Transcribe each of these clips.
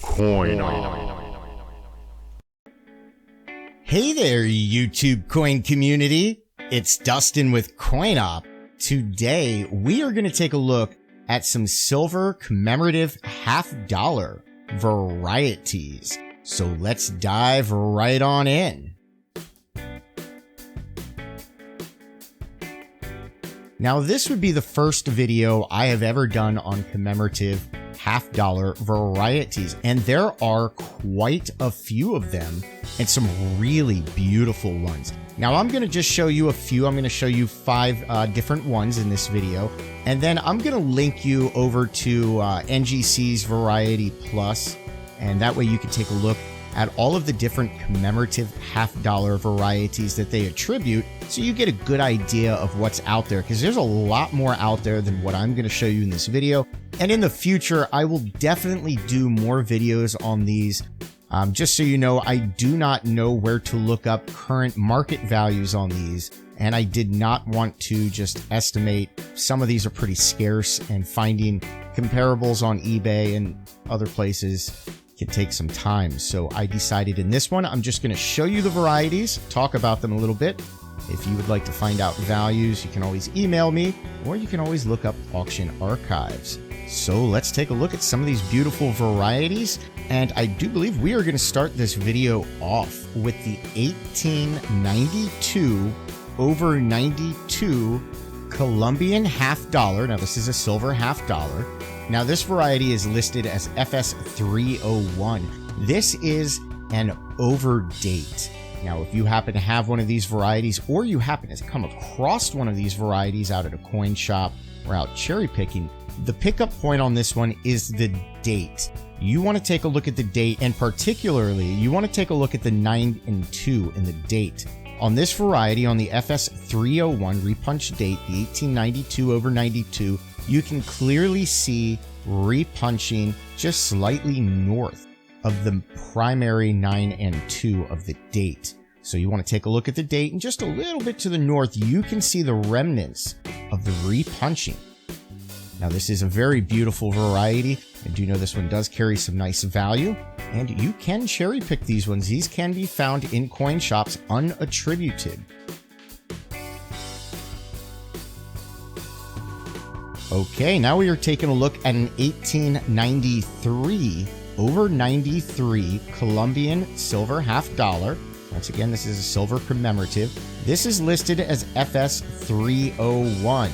Coin. Hey there, YouTube coin community. It's Dustin with CoinOp. Today, we are going to take a look at some silver commemorative half-dollar varieties. So let's dive right on in. Now, this would be the first video I have ever done on commemorative half-dollar varieties, and there are quite a few of them and some really beautiful ones. Now, I'm going to just show you a few. I'm going to show you 5 different ones in this video, and then I'm going to link you over to NGC's Variety Plus, and that way you can take a look at all of the different commemorative half-dollar varieties that they attribute, so you get a good idea of what's out there, because there's a lot more out there than what I'm going to show you in this video. And in the future, I will definitely do more videos on these. Just so you know, I do not know where to look up current market values on these, and I did not want to just estimate. Some of these are pretty scarce, and finding comparables on eBay and other places can take some time. So I decided in this one, I'm just going to show you the varieties, talk about them a little bit. If you would like to find out values, you can always email me, or you can always look up auction archives. So let's take a look at some of these beautiful varieties. And I do believe we are going to start this video off with the 1892 over 92 Columbian Half-Dollar. Now, this is a silver half-dollar. Now, this variety is listed as FS301. This is an overdate. Now, if you happen to have one of these varieties, or you happen to come across one of these varieties out at a coin shop or out cherry picking, the pickup point on this one is the date. You want to take a look at the date, and particularly, you want to take a look at the 9 and 2 in the date. On this variety, on the FS301 repunch date, the 1892 over 92, you can clearly see repunching just slightly north of the primary 9 and 2 of the date. So you want to take a look at the date, and just a little bit to the north, you can see the remnants of the repunching. Now, this is a very beautiful variety. I do know this one does carry some nice value, and you can cherry pick these ones. These can be found in coin shops unattributed. Okay, now we are taking a look at an 1893 over 93 Columbian Silver Half-Dollar. Once again, this is a silver commemorative. This is listed as FS301.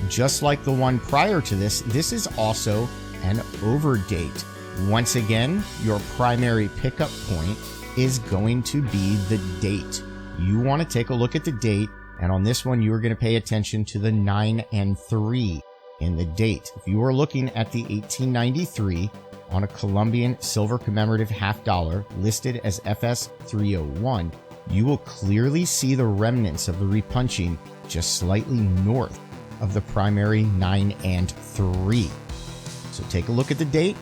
Just like the one prior to this, this is also an overdate. Once again, your primary pickup point is going to be the date. You want to take a look at the date, and on this one, you are going to pay attention to the 9 and 3 in the date. If you are looking at the 1893 on a Columbian Silver Commemorative Half-Dollar listed as FS301, you will clearly see the remnants of the repunching just slightly north of the primary 9 and 3. So take a look at the date.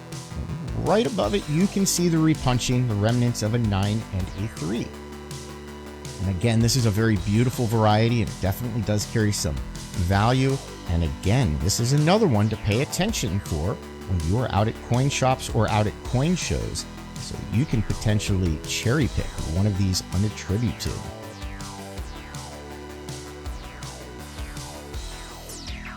Right above it, you can see the repunching, the remnants of a 9 and a 3. And again, this is a very beautiful variety, and it definitely does carry some value. And again, this is another one to pay attention for when you are out at coin shops or out at coin shows, so you can potentially cherry pick one of these unattributed.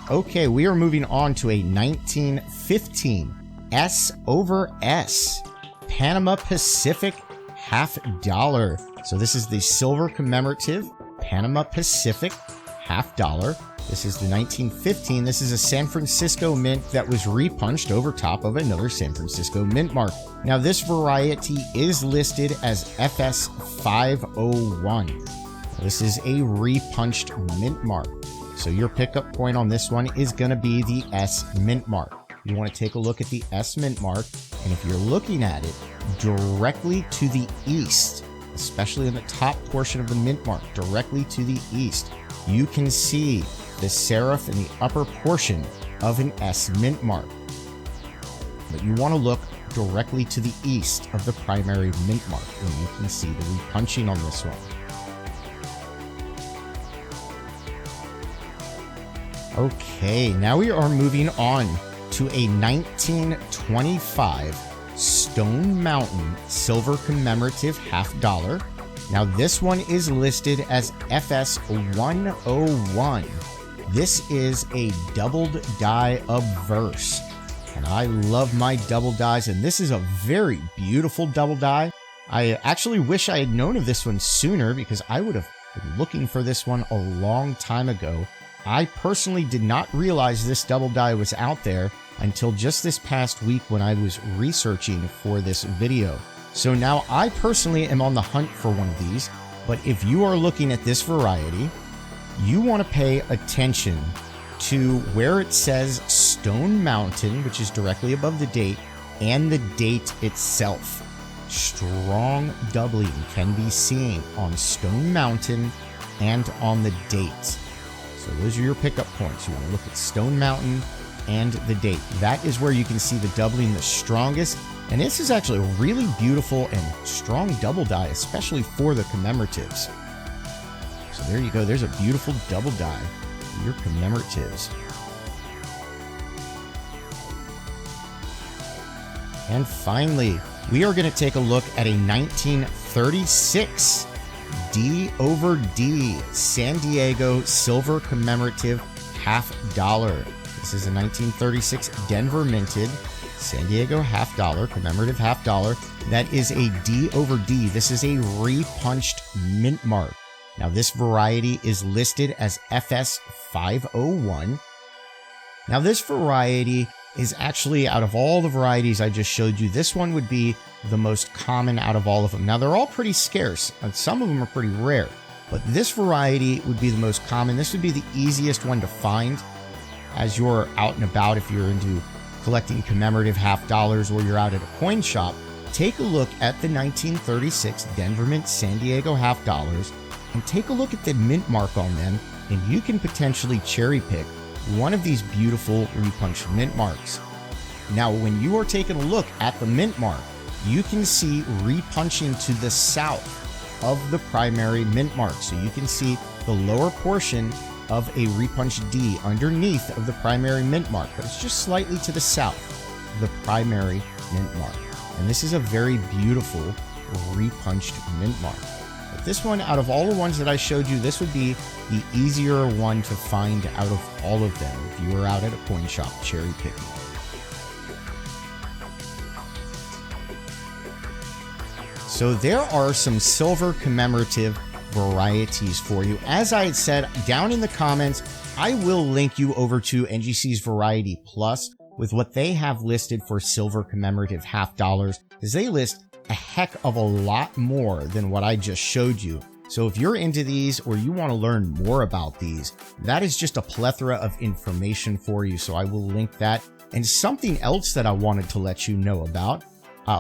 Okay, we are moving on to a 1915 S over S Panama Pacific half-dollar. So this is the silver commemorative Panama Pacific half-dollar. This is the 1915. This is a San Francisco mint that was repunched over top of another San Francisco mint mark. Now, this variety is listed as FS501. This is a repunched mint mark. So your pickup point on this one is going to be the S mint mark. You want to take a look at the S mint mark, and if you're looking at it directly to the east, especially in the top portion of the mint mark, directly to the east, you can see the serif in the upper portion of an S mint mark. But you want to look directly to the east of the primary mint mark, and you can see the repunching on this one. Okay, now we are moving on to a 1925 Stone Mountain Silver Commemorative Half-Dollar. Now this one is listed as FS 101. This is a doubled die obverse. And I love my double dies, and this is a very beautiful double die. I actually wish I had known of this one sooner because I would have been looking for this one a long time ago. I personally did not realize this double die was out there until just this past week when I was researching for this video. So now I personally am on the hunt for one of these, but if you are looking at this variety, you want to pay attention to where it says Stone Mountain, which is directly above the date, and the date itself. Strong doubling can be seen on Stone Mountain and on the date. So those are your pickup points. You want to look at Stone Mountain and the date. That is where you can see the doubling the strongest. And this is actually a really beautiful and strong double die, especially for the commemoratives. So there you go. There's a beautiful double die for your commemoratives. And finally, we are going to take a look at a 1936 D over D San Diego Silver Commemorative Half-Dollar. This is a 1936 Denver minted San Diego Half-Dollar, Commemorative Half-Dollar. That is a D over D. This is a repunched mint mark. Now this variety is listed as FS 501. Now this variety is actually, out of all the varieties I just showed you, this one would be the most common out of all of them. Now they're all pretty scarce, and some of them are pretty rare, but this variety would be the most common. This would be the easiest one to find as you're out and about. If you're into collecting commemorative half-dollars or you're out at a coin shop, take a look at the 1936 Denver Mint San Diego half-dollars and take a look at the mint mark on them, and you can potentially cherry pick one of these beautiful repunched mint marks. Now, when you are taking a look at the mint mark, you can see repunching to the south of the primary mint mark. So you can see the lower portion of a repunched D underneath of the primary mint mark, but it's just slightly to the south of the primary mint mark. And this is a very beautiful repunched mint mark. But this one, out of all the ones that I showed you, this would be the easier one to find out of all of them if you were out at a coin shop cherry picking. So there are some silver commemorative varieties for you. As I had said, down in the comments, I will link you over to NGC's Variety Plus with what they have listed for silver commemorative half-dollars, because they list a heck of a lot more than what I just showed you. So if you're into these or you want to learn more about these, that is just a plethora of information for you. So I will link that. And something else that I wanted to let you know about,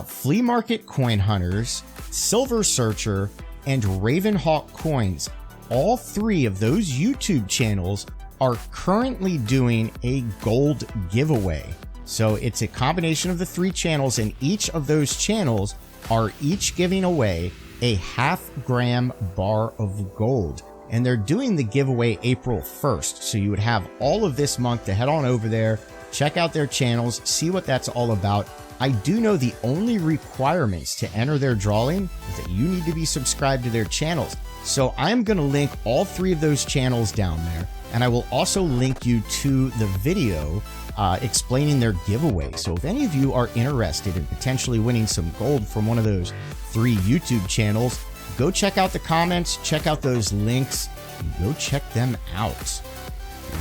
Flea Market Coin Hunters, Silver Searcher, and Ravenhawk Coins. All three of those YouTube channels are currently doing a gold giveaway. So it's a combination of the three channels, and each of those channels are each giving away a half-gram bar of gold. And they're doing the giveaway April 1st. So you would have all of this month to head on over there, check out their channels, see what that's all about. I do know the only requirements to enter their drawing is that you need to be subscribed to their channels. So I'm going to link all three of those channels down there, and I will also link you to the video explaining their giveaway. So if any of you are interested in potentially winning some gold from one of those three YouTube channels, go check out the comments, check out those links, and go check them out.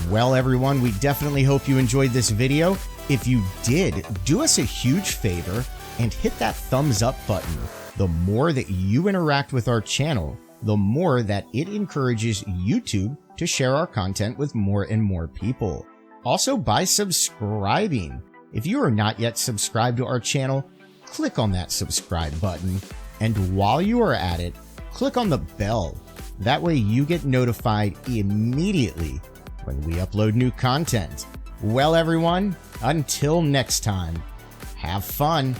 Well, everyone, we definitely hope you enjoyed this video. If you did, do us a huge favor and hit that thumbs up button. The more that you interact with our channel, the more that it encourages YouTube to share our content with more and more people. Also, by subscribing. If you are not yet subscribed to our channel, click on that subscribe button. And while you are at it, click on the bell. That way you get notified immediately when we upload new content. Well, everyone, until next time, have fun.